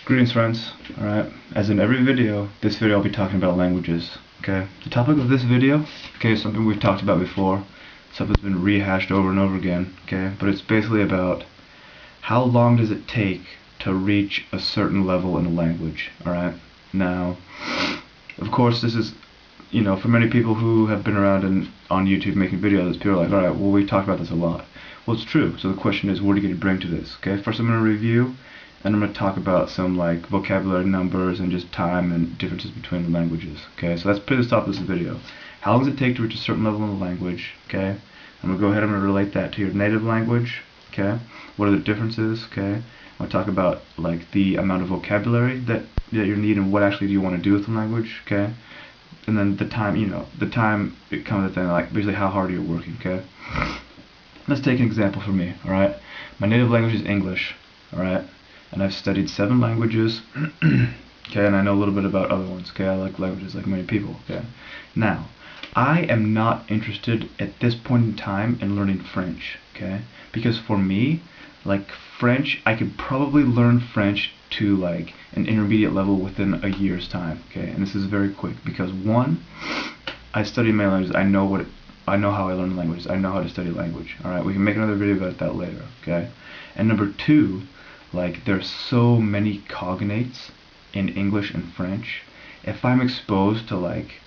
Greetings friends, alright, as in every video, this video I'll be talking about languages, okay? The topic of this video, okay, is something we've talked about before, something that's been rehashed over and over again, okay? But it's basically about how long does it take to reach a certain level in a language, alright? Now, of course this is, for many people who have been around and on YouTube making videos, people are like, alright, well we talked about this a lot. Well, it's true, so the question is, what are you going to bring to this, okay? First I'm going to review, and I'm going to talk about some like vocabulary numbers and just time and differences between the languages. Okay, so that's pretty the top of this video. How long does it take to reach a certain level in the language? Okay, I'm going to go ahead and I'm going to relate that to your native language. Okay, what are the differences? Okay, I'm going to talk about like the amount of vocabulary that you need and what actually do you want to do with the language. Okay, and then the time, the time it comes to thing like basically how hard are you working. Okay, let's take an example for me. All right, my native language is English. All right. And I've studied 7 languages, okay, and I know a little bit about other ones, okay, I like languages like many people, okay. Now, I am not interested at this point in time in learning French, okay, because for me, like French, I could probably learn French to like an intermediate level within a year's time, okay, and this is very quick, because one, I study many languages, I know how I learn languages, I know how to study language, alright, we can make another video about that later, okay, and number 2, like there's so many cognates in English and French. If I'm exposed to like,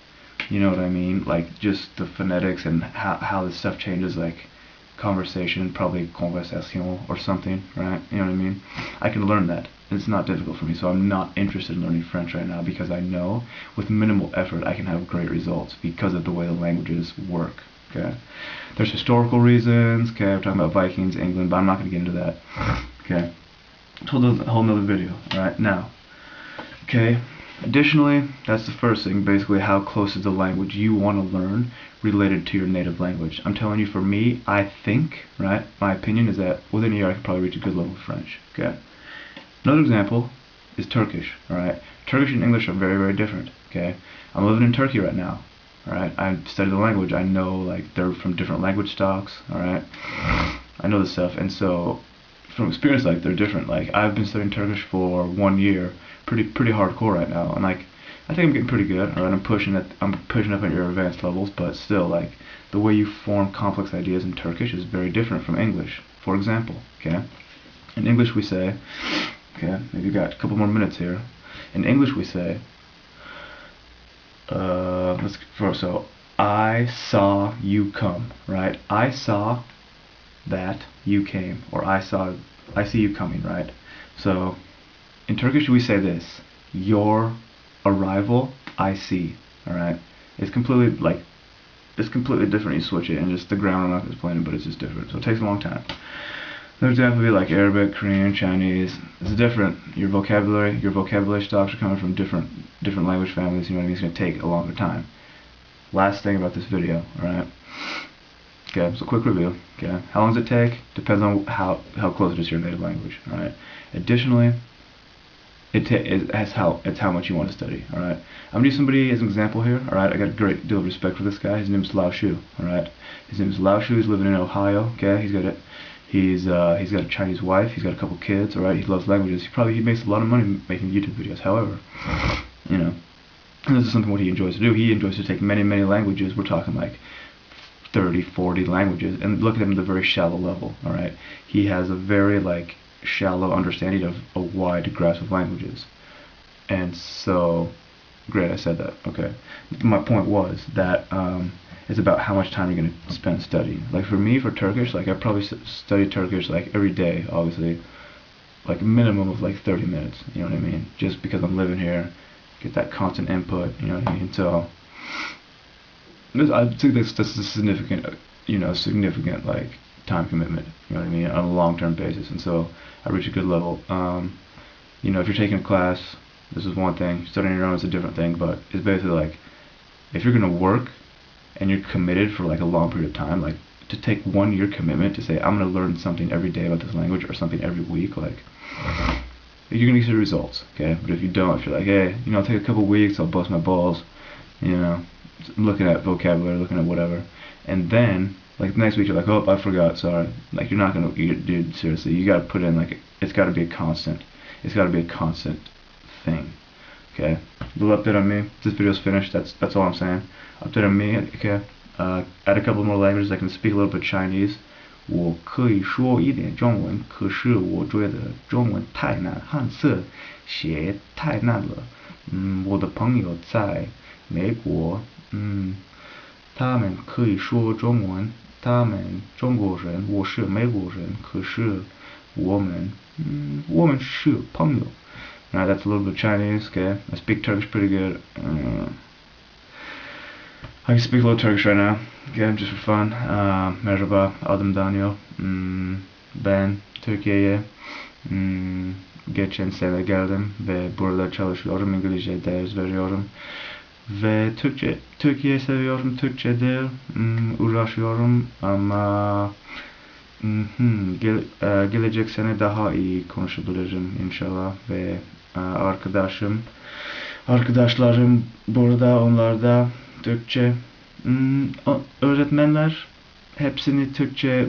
you know what I mean, like just the phonetics and how this stuff changes, like conversation, probably conversation or something, right? You know what I mean? I can learn that. It's not difficult for me, so I'm not interested in learning French right now because I know with minimal effort I can have great results because of the way the languages work. Okay. There's historical reasons. Okay, we're talking about Vikings, England, but I'm not going to get into that. Okay. Whole nother video. Alright, now, okay, additionally, that's the first thing, basically how close is the language you want to learn related to your native language. I'm telling you, for me, I think, right, my opinion is that within a year I could probably reach a good level of French, okay. Another example is Turkish, alright. Turkish and English are very, very different, okay. I'm living in Turkey right now, alright. I study the language, I know, like, they're from different language stocks, alright. I know this stuff, and so from experience, like they're different. Like I've been studying Turkish for 1 year, pretty hardcore right now, and like I think I'm getting pretty good. Alright, I'm pushing up at your advanced levels, but still, like the way you form complex ideas in Turkish is very different from English. For example, okay, in English we say, okay, maybe you got a couple more minutes here. In English we say, so I saw you come, right? I saw that you came, or I see you coming, right? So in Turkish we say this: your arrival I see. Alright, it's completely different. You switch it and just the grammar, I'm not explaining, but it's just different, so it takes a long time. Another example would be like Arabic, Korean, Chinese. It's different. Your vocabulary stocks are coming from different language families, you know what I mean? It's going to take a longer time. Last thing about this video, alright? Okay, so quick review. Okay, how long does it take? Depends on how close it is to your native language. All right. Additionally, it's how much you want to study. All right. I'm gonna use somebody as an example here. All right. I got a great deal of respect for this guy. His name is Lao Shu. All right. His name is Lao Shu. He's living in Ohio. Okay. He's got a Chinese wife. He's got a couple kids. All right. He loves languages. He makes a lot of money making YouTube videos. However, and this is something what he enjoys to do. He enjoys to take many languages. We're talking like 30, 40 languages, and look at him at a very shallow level. Alright, he has a very like shallow understanding of a wide grasp of languages, and so great, I said that. Okay, my point was that it's about how much time you're going to spend studying. Like for me, for Turkish, like I probably study Turkish like every day, obviously, like a minimum of like 30 minutes. You know what I mean? Just because I'm living here, get that constant input. You know what I mean? So I think that's a significant, significant like time commitment. You know what I mean, on a long-term basis. And so I reach a good level. If you're taking a class, this is one thing. Studying your own is a different thing. But it's basically like, if you're gonna work and you're committed for like a long period of time, like to take 1 year commitment to say I'm gonna learn something every day about this language or something every week, like you're gonna get the results. Okay, but if you don't, if you're like, hey, I'll take a couple weeks, I'll bust my balls, looking at vocabulary, looking at whatever, and then like the next week you're like, oh, I forgot, sorry. Like you're not gonna, dude, seriously, you gotta put in like, it's gotta be a constant. It's got to be a constant thing. Okay, little update on me. This video's finished. That's all I'm saying. Update on me. Okay, add a couple more languages. I can speak a little bit Chinese. 我可以说一点中文，可是我觉得中文太难，汉字写太难了。我的朋友在美国，他们可以说中文，他们中国人，我是美国人，可是我们是朋友。Now that's a little bit Chinese, okay? I speak Turkish pretty good. I can speak a little Turkish right now, okay, just for fun. Merhaba, adım Daniel. Ben Türkiye'ye geçen sene geldim ve burada çalışıyorum, İngilizce ders veriyorum. Ve Türkiye seviyorum, Türkçe'de uğraşıyorum ama gelecek sene daha iyi konuşabilirim inşallah ve arkadaşlarım burada, onlar da Türkçe. Öğretmenler hepsini Türkçe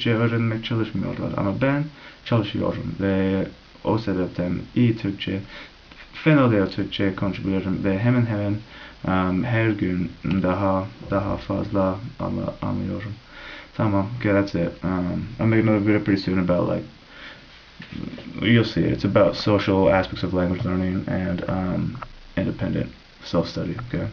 öğrenmek çalışmıyorlar ama ben çalışıyorum ve o sebepten iyi Türkçe, fena değil Türkçe konuşabilirim ve hemen her gün daha fazla anlıyorum. Tamam, okay, that's it. I'll make another video pretty soon about, like, you'll see it. It's about social aspects of language learning and independent self-study, okay?